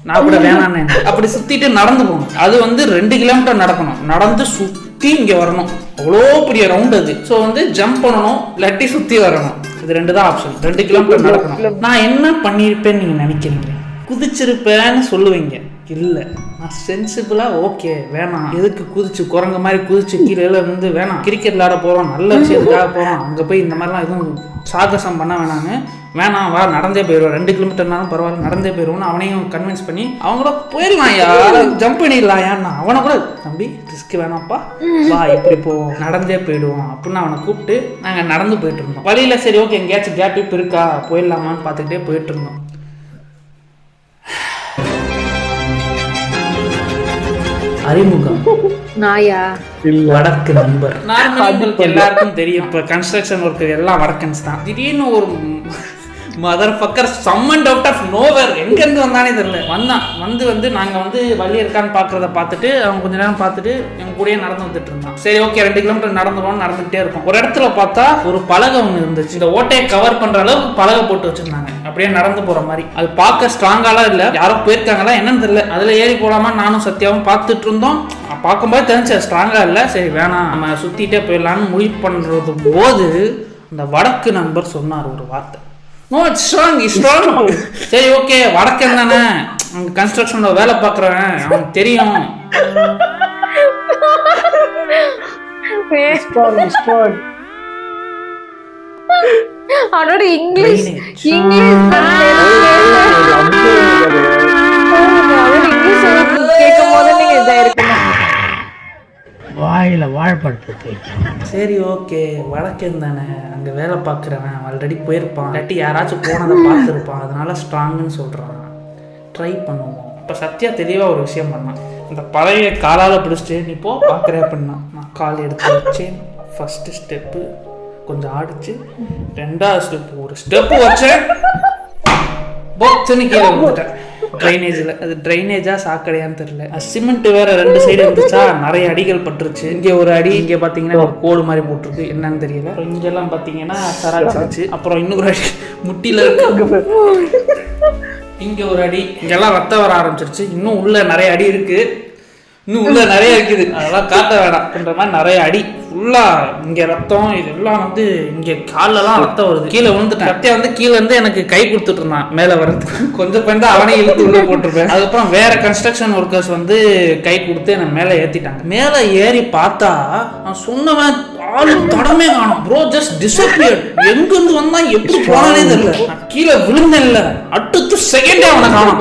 நான் கூட வேணான்னு. அப்படி சுத்திட்டு நடந்து போகணும். அது வந்து 2 கிலோமீட்டர் நடக்கணும். நடந்து சுத்தி இங்க வரணும். அவ்வளோ பெரிய ரவுண்ட் அது. ஸோ வந்து ஜம்ப் பண்ணணும், இல்லாட்டி சுத்தி வரணும். இது 2 தான் ஆப்ஷன். 2 கிலோமீட்டர் நடக்கணும். நான் என்ன பண்ணியிருப்பேன்னு நீங்க நினைக்கிறீங்க? குதிச்சிருப்பேன்னு சொல்லுவீங்க. இல்லை, நான் சென்சிபிளாக ஓகே வேணாம், எதுக்கு குதிச்சு குரங்க மாதிரி குதிச்சு கீழே இருந்து வேணாம், கிரிக்கெட் விளையாட போகிறோம், நல்ல விஷயத்துக்காக போகிறோம், அங்கே போய் இந்த மாதிரிலாம் எதுவும் சாகசம் பண்ண வேணான்னு, வேணாம் வா நடந்தே போயிடுவோம், 2 கிலோமீட்டர்னாலும் பரவாயில்ல நடந்தே போயிடுவோம்னு அவனையும் கன்வின்ஸ் பண்ணி அவங்கள போயிடலாம் யார் ஜம்ப் பண்ணிடலாம் யாருன்னா அவனை கூட தம்பி ரிஸ்க் வேணாம்ப்பா வா இப்படி போவோம் நடந்தே போயிடுவோம் அப்படின்னு அவனை கூப்பிட்டு நாங்கள் நடந்து போயிட்டு இருந்தோம். வழியில் சரி ஓகே எங்கேயாச்சும் கேப் இப்போ இருக்கா போயிடலாமான்னு பார்த்துக்கிட்டே போயிட்டு இருந்தோம். அறிமுகம் நாயா வடக்கு நண்பர். எல்லாருக்கும் தெரியும், இப்ப கன்ஸ்ட்ரக்ஷன் ஒர்க் எல்லாம் வடக்கன்ஸ் தான். திடீர்னு ஒரு mother fucker summoned out of nowhere எங்க இருந்து வந்தானே தெரியல வந்தான். வந்து நாங்க வந்து வழி இருக்கான்னு பாக்குறத பார்த்துட்டு அவன் கொஞ்ச நேரம் பார்த்துட்டு எங்க கூடயே நடந்து வந்துட்டு இருந்தான். சரி ஓகே 2 கிலோமீட்டர் நடந்துடும் நடந்துகிட்டே இருக்கும். ஒரு இடத்துல பார்த்தா ஒரு பலகை ஒன்று இருந்துச்சு. இந்த ஓட்டையை கவர் பண்ற அளவுக்கு பலகை போட்டு வச்சிருந்தாங்க அப்படியே நடந்து போற மாதிரி. அது பார்க்க ஸ்ட்ராங்காலாம் இல்லை, யாரோ போயிருக்காங்களா என்னன்னு தெரியல. அதுல ஏறி போலாமா நானும் சத்யாவும் பார்த்துட்டு இருந்தோம். பார்க்கும்போது தெரிஞ்சு ஸ்ட்ராங்கா இல்லை, சரி வேணாம் நம்ம சுத்திட்டே போயிடலான்னு முடிவு பண்றது போது இந்த வடக்கு நண்பர் சொன்னார் ஒரு வார்த்தை, no it's strong it's strong. சரி ஓகே வடக்கன் தானே, அங்கே கன்ஸ்ட்ரக்ஷன்ல வேலை பார்க்குறவன் அவனுக்கு தெரியும். அவனோட இங்கிலீஷ் கேட்கும் போது நீங்க இதா இருக்கணும். வாயில வாழைப்பழத்தை. சரி ஓகே வடக்கன் தானே, அங்கே வேலை பார்க்குறவன் ஆல்ரெடி போயிருப்பான், இல்லாட்டி யாராச்சும் போனதை பார்த்துருப்பான், அதனால ஸ்ட்ராங்குன்னு சொல்கிறான், ட்ரை பண்ணுவோம். இப்போ சத்யா தெளிவாக ஒரு விஷயம் பண்ணான். இந்த பழைய காலால் பிடிச்சிட்டு நீ போ பார்க்குறேன் அப்படின்னா நான் கால் எடுத்து வச்சேன். ஃபஸ்ட்டு ஸ்டெப்பு கொஞ்சம் ஆடிச்சு, 2வது ஸ்டெப்பு ஒரு ஸ்டெப்பு வச்சேன், போக்ஸ்ன்னு கீழே வந்துட்டேன் ட்ரைனேஜில். அது ட்ரைனேஜா சாக்கடையான்னு தெரியல. சிமெண்ட் வேற 2 சைடு இருந்துச்சா, நிறைய அடிகள் பட்டுருச்சு. இங்கே ஒரு அடி, இங்கே பார்த்தீங்கன்னா ஒரு கோடு மாதிரி போட்டிருக்கு, என்னன்னு தெரியல. இங்கெல்லாம் பார்த்தீங்கன்னா சராச்சு. அப்புறம் இன்னொரு அடி முட்டியில் இருக்கு, இங்கே ஒரு அடி, இங்கெல்லாம் ரத்தம் வர ஆரம்பிச்சிருச்சு. இன்னும் உள்ள நிறைய அடி இருக்கு, இன்னும் உள்ள நிறைய இருக்குது, அதெல்லாம் காட்ட வேணாம்ன்ற மாதிரி நிறைய அடி ஃபுல்லா இங்க ரத்தம். இதெல்லாம் வந்து இங்க காலெல்லாம் ரத்தம் வருது. கீழே விழுந்துட்டேன். சத்தியா வந்து கீழே இருந்து எனக்கு கை கொடுத்துட்டு இருந்தான் மேல வரதுக்கு. கொஞ்சம் கொஞ்சம் அவனே இழுத்து உள்ள போட்டிருப்பேன். அதுக்கப்புறம் வேற கன்ஸ்ட்ரக்ஷன் ஒர்க்கர்ஸ் வந்து கை கொடுத்து என்னை மேல ஏத்திட்டாங்க. மேல ஏறி பார்த்தா நான் சொன்னவன் ஆளு தடமே காணும். Bro just disappeared. எங்க இருந்து வந்தா எப்படி போனானே தெரியல. நான் கீழே விழுந்தேன்ல, அடுத்த செகண்டே அவனை காணும்.